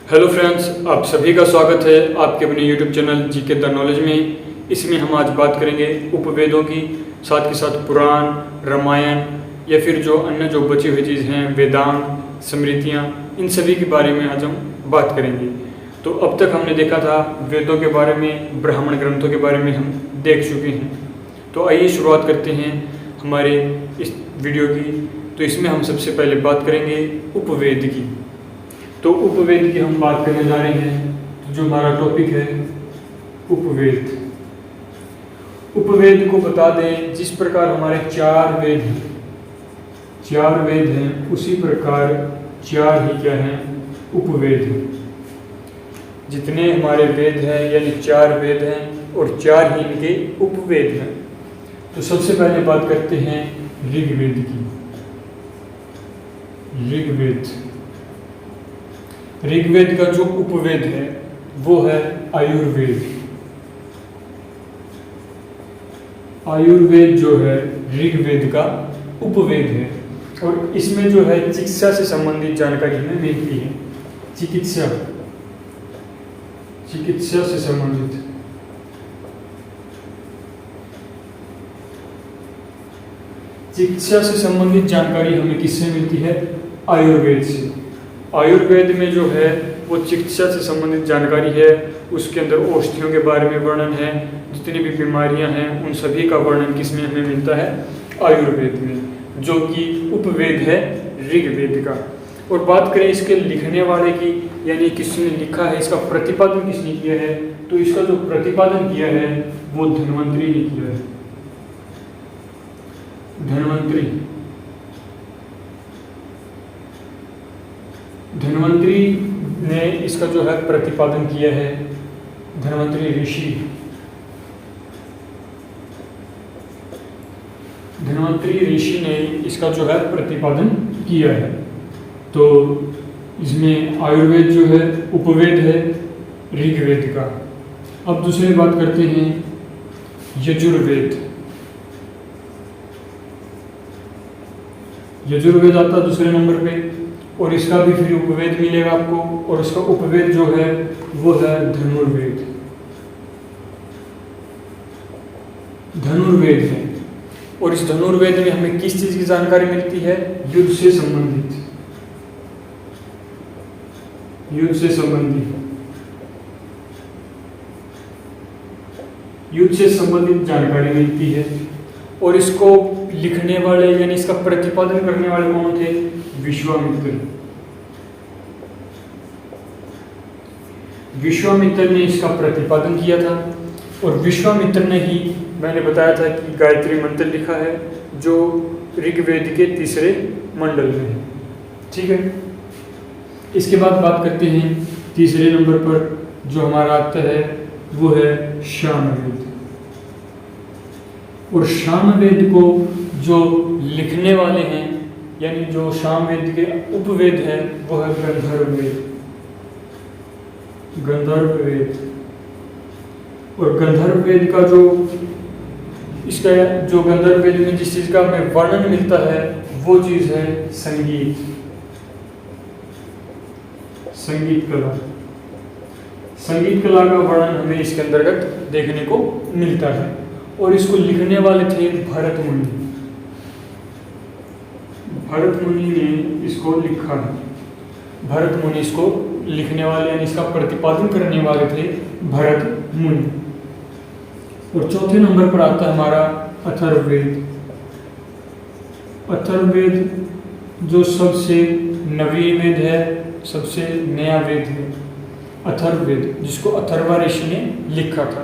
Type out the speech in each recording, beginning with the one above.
Hello friends, आप सभी का स्वागत है आपके अपने YouTube channel GK the knowledge में। इसमें हम आज बात करेंगे उपवेदों की, साथ के साथ पुराण, रामायण या फिर जो अन्य जो बची हुई चीज़ हैं, वेदांत, स्मृतियाँ, इन सभी के बारे में आज हम बात करेंगे। तो अब तक हमने देखा था वेदों के बारे में, ब्राह्मण ग्रंथों के बारे में हम देख चुके हैं। तो आइए शुरुआत करते हैं हमारे इस वीडियो की। तो इसमें हम सबसे पहले बात करेंगे उपवेद की। तो उपवेद की हम बात करने जा रहे हैं। तो जो हमारा टॉपिक है उपवेद। उपवेद को बता दें, जिस प्रकार हमारे चार वेद हैं उसी प्रकार चार ही क्या हैं, उपवेद हैं। जितने हमारे वेद हैं यानी चार वेद हैं और चार ही इनके उपवेद हैं। तो सबसे पहले बात करते हैं ऋग्वेद की। ऋग्वेद का जो उपवेद है वो है आयुर्वेद। आयुर्वेद जो है ऋग्वेद का उपवेद है और इसमें जो है चिकित्सा से संबंधित जानकारी हमें मिलती है। चिकित्सा से संबंधित जानकारी हमें किससे मिलती है? आयुर्वेद से। आयुर्वेद में जो है वो चिकित्सा से संबंधित जानकारी है। उसके अंदर औषधियों के बारे में वर्णन है। जितनी भी बीमारियां हैं उन सभी का वर्णन किसमें हमें मिलता है? आयुर्वेद में, जो कि उपवेद है ऋग्वेद का। और बात करें इसके लिखने वाले की, यानी किसने लिखा है, इसका प्रतिपादन किसने किया है, तो इसका जो प्रतिपादन किया है वो धन्वंतरी ने किया है। धन्वंतरी ने इसका जो है प्रतिपादन किया है। धन्वंतरी ऋषि ने इसका जो है प्रतिपादन किया है। तो इसमें आयुर्वेद जो है उपवेद है ऋग्वेद का। अब दूसरी बात करते हैं यजुर्वेद। यजुर्वेद आता दूसरे नंबर पे और इसका भी फिर उपवेद मिलेगा आपको। और उसका उपवेद जो है वो है धनुर्वेद है। और इस धनुर्वेद में हमें किस चीज की जानकारी मिलती है? युद्ध से संबंधित जानकारी मिलती है। और इसको लिखने वाले यानी इसका प्रतिपादन करने वाले कौन थे? विश्वामित्र ने इसका प्रतिपादन किया था। और विश्वामित्र ने ही, मैंने बताया था कि गायत्री मंत्र लिखा है जो ऋग्वेद के तीसरे मंडल में है। ठीक है। इसके बाद बात करते हैं तीसरे नंबर पर जो हमारा आता है वो है सामवेद। और सामवेद को जो लिखने वाले हैं यानी जो सामवेद के उपवेद है वो है गंधर्ववेद। और गंधर्ववेद का जो गंधर्ववेद में जिस चीज का हमें वर्णन मिलता है वो चीज है संगीत कला का वर्णन हमें इसके अंतर्गत देखने को मिलता है। और इसको लिखने वाले थे भरत मुनि ने इसको लिखा है। भरत मुनि इसको लिखने वाले यानी इसका प्रतिपादन करने वाले थे भरत मुनि। और चौथे नंबर पर आता है हमारा अथर्ववेद जो सबसे नवीन वेद है, सबसे नया वेद है अथर्ववेद, जिसको अथर्वा ऋषि ने लिखा था।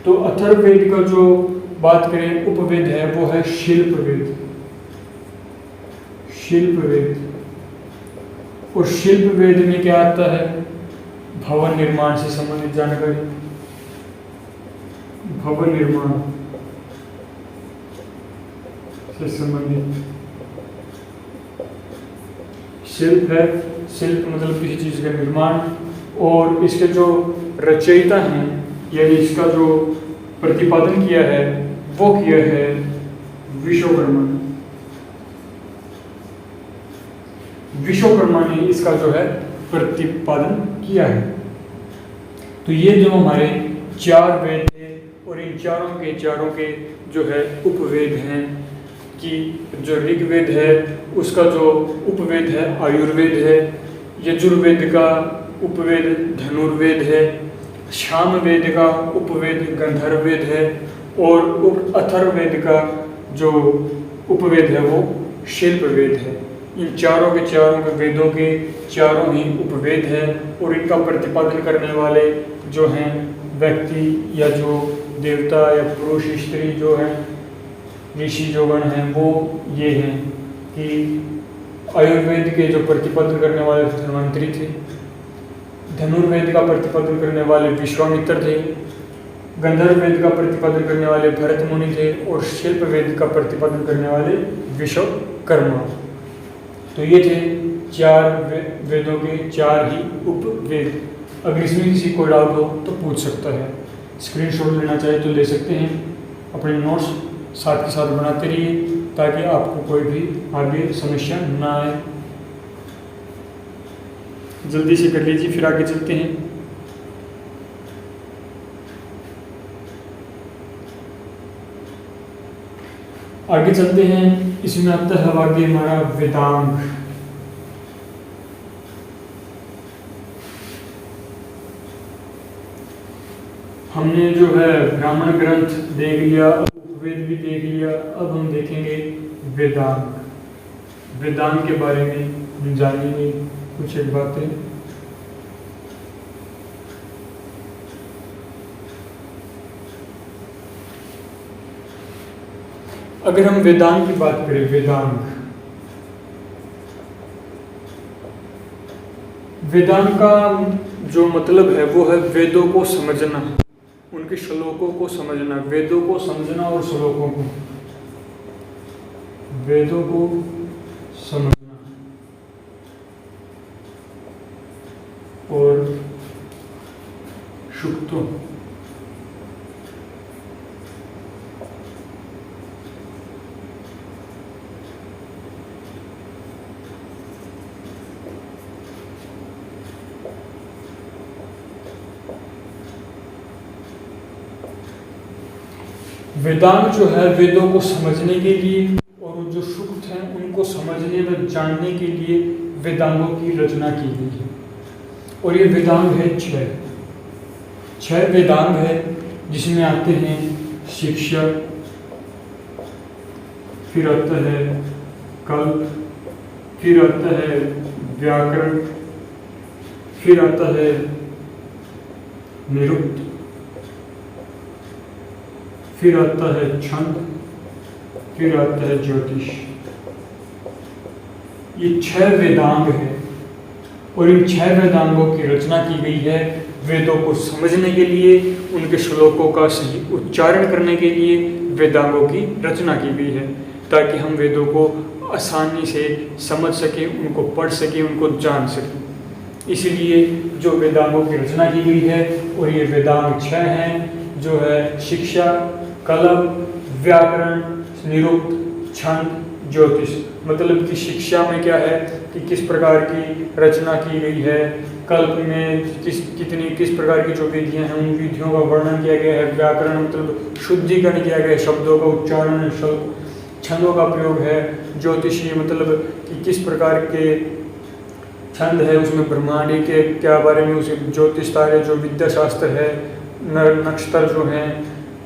तो अथर्ववेद का जो बात करें उपवेद है वो है शिल्पवेद। और शिल्पवेद में क्या आता है? भवन निर्माण से संबंधित जानकारी। भवन निर्माण से संबंधित शिल्प है। शिल्प मतलब किसी चीज का निर्माण। और इसके जो रचयिता हैं यानी इसका जो प्रतिपादन किया है वो किया है विश्वकर्मा ने इसका जो है प्रतिपादन किया है। तो ये जो हमारे 4 वेद थे और इन चारों के जो है उपवेद हैं कि जो ऋग्वेद है उसका जो उपवेद है आयुर्वेद है, यजुर्वेद का उपवेद धनुर्वेद है, सामवेद का उपवेद गंधर्ववेद है और अथर्ववेद का जो उपवेद है वो शिल्पवेद है। इन चारों के वेदों के चारों ही उपवेद है और इनका प्रतिपादन करने वाले जो हैं व्यक्ति या जो देवता या पुरुष स्त्री जो हैं ऋषि जो गण हैं वो ये हैं कि आयुर्वेद के जो प्रतिपादन करने वाले धन्वंतरी थे, धनुर्वेद का प्रतिपादन करने वाले विश्वामित्र थे, गंधर्ववेद का प्रतिपादन करने वाले भरत मुनि थे और शिल्पवेद का प्रतिपादन करने वाले विश्वकर्मा। तो ये थे 4 वेदों के 4 ही उपवेद। अगर इसमें किसी को डाउट हो तो पूछ सकता है, स्क्रीनशॉट लेना चाहे तो ले सकते हैं, अपने नोट्स साथ के साथ बनाते रहिए ताकि आपको कोई भी आगे समस्या ना आए। जल्दी से कर लीजिए, फिर आगे चलते हैं। आगे चलते हैं, इसमें आता है आगे हमारा वेदांग। हमने जो है ब्राह्मण ग्रंथ देख लिया, वेद भी देख लिया, अब हम देखेंगे वेदांग। वेदांग के बारे में जानेंगे कुछ एक बातें। अगर हम वेदांग की बात करें, वेदांग का जो मतलब है वो है वेदों को समझना, उनके श्लोकों को समझना, वेदों को समझना और श्लोकों को, वेदों को समझना और सूक्तों, वेदांग जो है वेदों को समझने के लिए और जो सूक्त हैं उनको समझने व जानने के लिए वेदांगों की रचना की गई है। और ये वेदांग है 6 वेदांग है, जिसमें आते हैं शिक्षा, फिर आता है कल्प, फिर आता है व्याकरण, फिर आता है निरुक्त, फिर आता है छंद, फिर आता है ज्योतिष। ये 6 वेदांग है और इन 6 वेदांगों की रचना की गई है वेदों को समझने के लिए, उनके श्लोकों का सही उच्चारण करने के लिए वेदांगों की रचना की गई है, ताकि हम वेदों को आसानी से समझ सकें, उनको पढ़ सकें, उनको जान सकें। इसलिए जो वेदांगों की रचना की गई है, और ये वेदांग 6 हैं जो है शिक्षा, कल्प, व्याकरण, निरुक्त, छंद, ज्योतिष। मतलब कि शिक्षा में क्या है कि किस प्रकार की रचना की गई है, कल्प में किस प्रकार की जो विधियाँ हैं उन विधियों का वर्णन किया गया है, व्याकरण मतलब शुद्धिकरण किया गया है, शब्दों का उच्चारण, छंदों का प्रयोग है, ज्योतिषी मतलब कि किस प्रकार के छंद है, उसमें ब्रह्मांड के क्या बारे में, उसे ज्योतिष तारे जो विद्या शास्त्र है, नक्षत्र जो हैं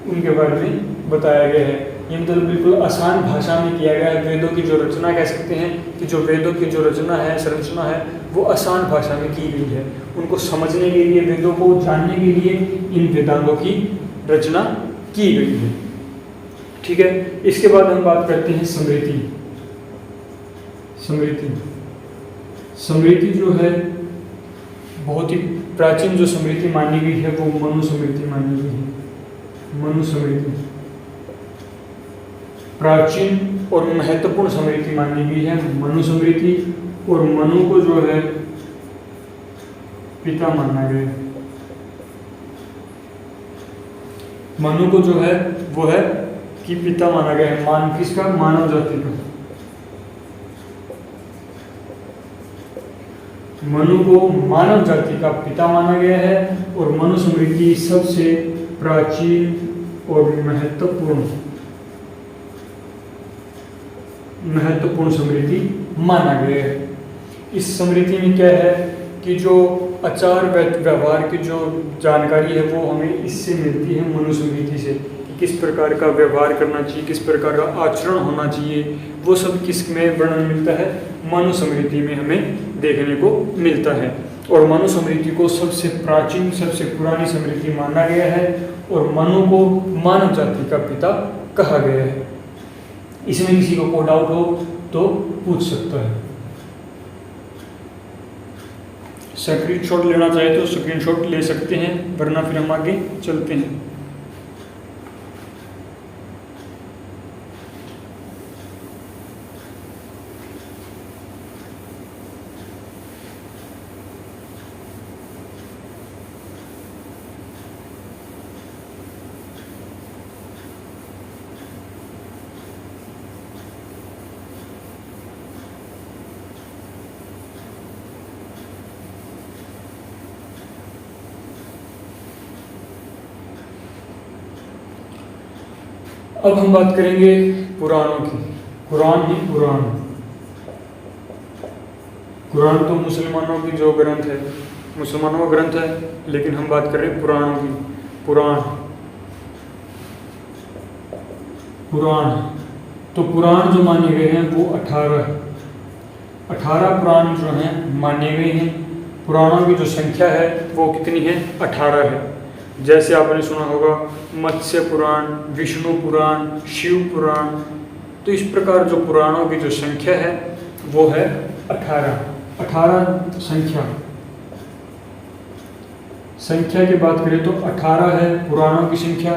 उनके बारे में बताया गया है। ये मतलब बिल्कुल आसान भाषा में किया गया है। वेदों की जो रचना कह सकते हैं कि जो वेदों की जो रचना है, संरचना है, वो आसान भाषा में की गई है। उनको समझने के लिए, वेदों को जानने के लिए इन वेदांगों की रचना की गई है। ठीक है, इसके बाद हम बात करते हैं स्मृति। स्मृति जो है बहुत ही प्राचीन जो स्मृति मानी गई है वो मनुस्मृति मानी गई है। मनुस्मृति प्राचीन और महत्वपूर्ण स्मृति मानी गई है मनुस्मृति, और मनु को जो है पिता माना गया है। मनु को जो है वो है कि पिता माना गया है, मान किसका, मानव जाति का। मनु को मानव जाति का पिता माना गया है और मनुस्मृति सबसे प्राचीन और महत्वपूर्ण स्मृति माना गया है। इस स्मृति में क्या है कि जो आचार व्यवहार की जो जानकारी है वो हमें इससे मिलती है, मनुस्मृति से, कि किस प्रकार का व्यवहार करना चाहिए, किस प्रकार का आचरण होना चाहिए, वो सब किस में वर्णन मिलता है, मनुस्मृति में हमें देखने को मिलता है। और मनुस्मृति को सबसे प्राचीन, सबसे पुरानी स्मृति माना गया है और मनु को मानव जाति का पिता कहा गया है। इसमें किसी को डाउट हो तो पूछ सकता है। स्क्रीनशॉट लेना चाहे तो स्क्रीनशॉट ले सकते हैं, वरना फिर हम आगे चलते हैं। अब हम बात करेंगे पुराणों की। कुरान ही पुराण। कुरान तो मुसलमानों की जो ग्रंथ है, मुसलमानों का ग्रंथ है, लेकिन हम बात कर रहे हैं पुराणों की। पुराण तो पुराण जो माने गए हैं वो 18 पुराण जो हैं माने गए हैं। पुराणों की जो संख्या है वो कितनी है? 18 है। जैसे आपने सुना होगा मत्स्य पुराण, विष्णु पुराण, शिव पुराण। तो इस प्रकार जो पुराणों की जो संख्या है वो है 18 संख्या की बात करें तो 18 है पुराणों की संख्या।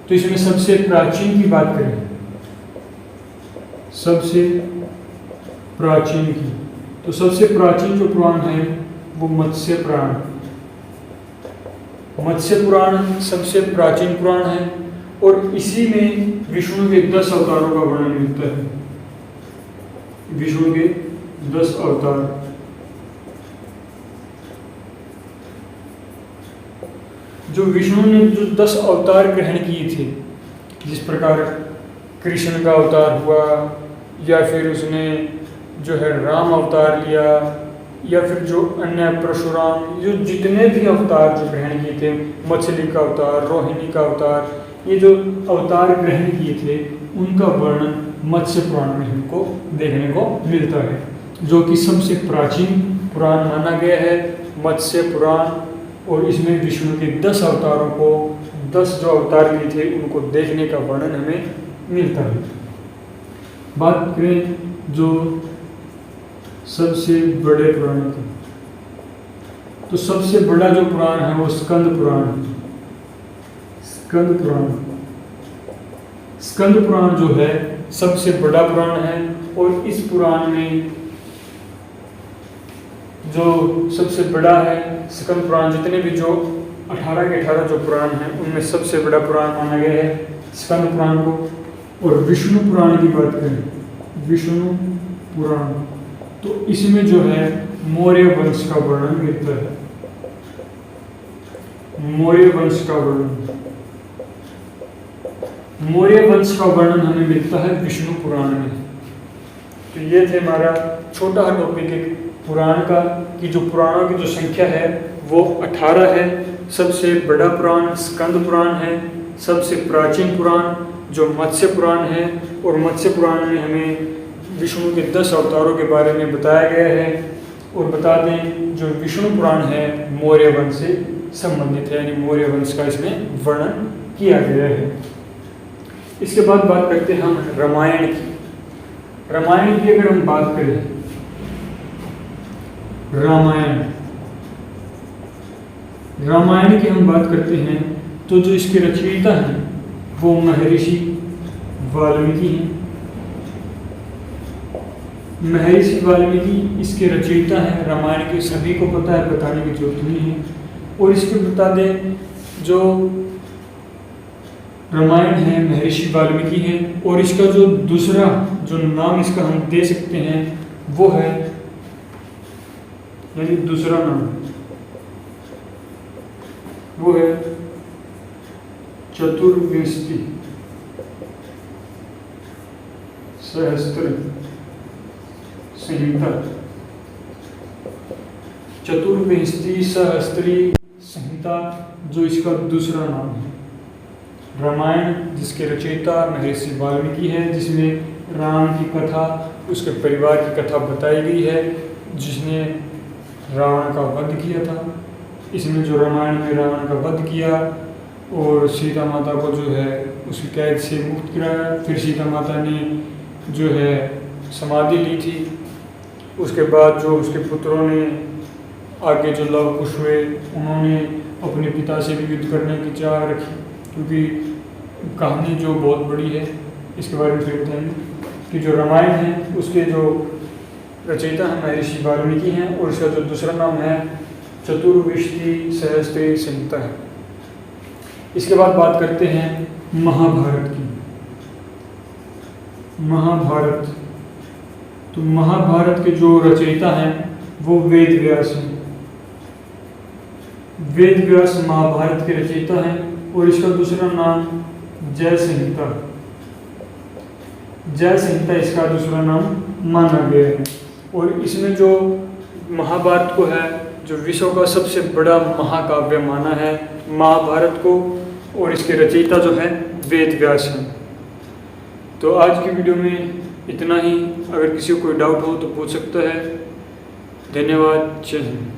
तो इसमें सबसे प्राचीन की बात करें, सबसे प्राचीन की, तो सबसे प्राचीन जो पुराण है वो मत्स्य पुराण। मत्स्य पुराण सबसे प्राचीन पुराण है और इसी में विष्णु के 10 अवतारों का वर्णन मिलता है। विष्णु के 10 अवतार, जो विष्णु ने जो 10 अवतार ग्रहण किए थे, जिस प्रकार कृष्ण का अवतार हुआ, या फिर उसने जो है राम अवतार लिया, या फिर जो अन्य परशुराम, जो जितने भी अवतार जो ग्रहण किए थे, मछली का अवतार, रोहिणी का अवतार, ये जो अवतार ग्रहण किए थे उनका वर्णन मत्स्य पुराण में हमको देखने को मिलता है, जो कि सबसे प्राचीन पुराण माना गया है, मत्स्य पुराण। और इसमें विष्णु के 10 अवतारों को, 10 जो अवतार लिए थे उनको देखने का वर्णन हमें मिलता है। बात करें जो सबसे बड़े पुराण की, तो सबसे बड़ा जो पुराण है वो स्कंद पुराण। स्कंद पुराण जो है सबसे बड़ा पुराण है और इस पुराण में जो सबसे बड़ा है स्कंद पुराण, जितने भी जो 18 के 18 जो पुराण हैं उनमें सबसे बड़ा पुराण माना गया है स्कंद पुराण को। और विष्णु पुराण की बात करें, विष्णु पुराण, तो इसमें जो है मौर्य वंश का वर्णन मिलता है। मौर्य वंश का वर्णन हमें मिलता है विष्णु पुराण में। तो ये थे हमारा छोटा टॉपिक है पुराण का, कि जो पुराणों की जो संख्या है वो 18 है। सबसे बड़ा पुराण स्कंद पुराण है, सबसे प्राचीन पुराण जो मत्स्य पुराण है, और मत्स्य पुराण में हमें विष्णु के 10 अवतारों के बारे में बताया गया है। और बता दें जो विष्णु पुराण है मौर्य वंश से संबंधित है, यानी मौर्य वंश का इसमें वर्णन किया गया है। इसके बाद बात करते हैं हम रामायण की। रामायण की अगर हम बात करें, रामायण की हम बात करते हैं तो जो इसके रचयिता हैं वो महर्षि वाल्मीकि हैं। महर्षि वाल्मीकि इसके रचयिता हैं। रामायण के सभी को पता है, बताने की जरूरत नहीं है। और इसके बता दें जो रामायण है महर्षि वाल्मीकि है, और इसका जो दूसरा जो नाम इसका हम दे सकते हैं वो है यानी दूसरा नाम वो है चतुर्विंशति सहस्त्र संहिता। चतुर्विंशति सहस्त्री संहिता जो इसका दूसरा नाम है। रामायण जिसके रचयिता महर्षि वाल्मीकि है, जिसमें राम की कथा, उसके परिवार की कथा बताई गई है, जिसने रावण का वध किया था। इसमें जो रामायण में रावण का वध किया और सीता माता को जो है उसकी कैद से मुक्त कराया, फिर सीता माता ने जो है समाधि ली थी। उसके बाद जो उसके पुत्रों ने आगे जो लव कुश हुए, उन्होंने अपने पिता से भी युद्ध करने की चाह रखी, क्योंकि कहानी जो बहुत बड़ी है, इसके बारे में फिर बताएंगे कि जो रामायण है उसके जो रचयिता है महर्षि वाल्मीकि हैं, और इसका जो दूसरा नाम है चतुर्विंशति सहस्त्री संहिता है। इसके बाद बात करते हैं महाभारत की। महाभारत, तो महाभारत के जो रचयिता हैं वो वेद व्यास हैं। वेद व्यास महाभारत के रचयिता हैं, और इसका दूसरा नाम जय संहिता। जय संहिता इसका दूसरा नाम माना गया है। और इसमें जो महाभारत को है जो विश्व का सबसे बड़ा महाकाव्य माना है महाभारत को, और इसके रचयिता जो है वेद व्यास हैं। तो आज की वीडियो में इतना ही। अगर किसी को कोई डाउट हो तो पूछ सकता है। धन्यवाद। जय हिंद।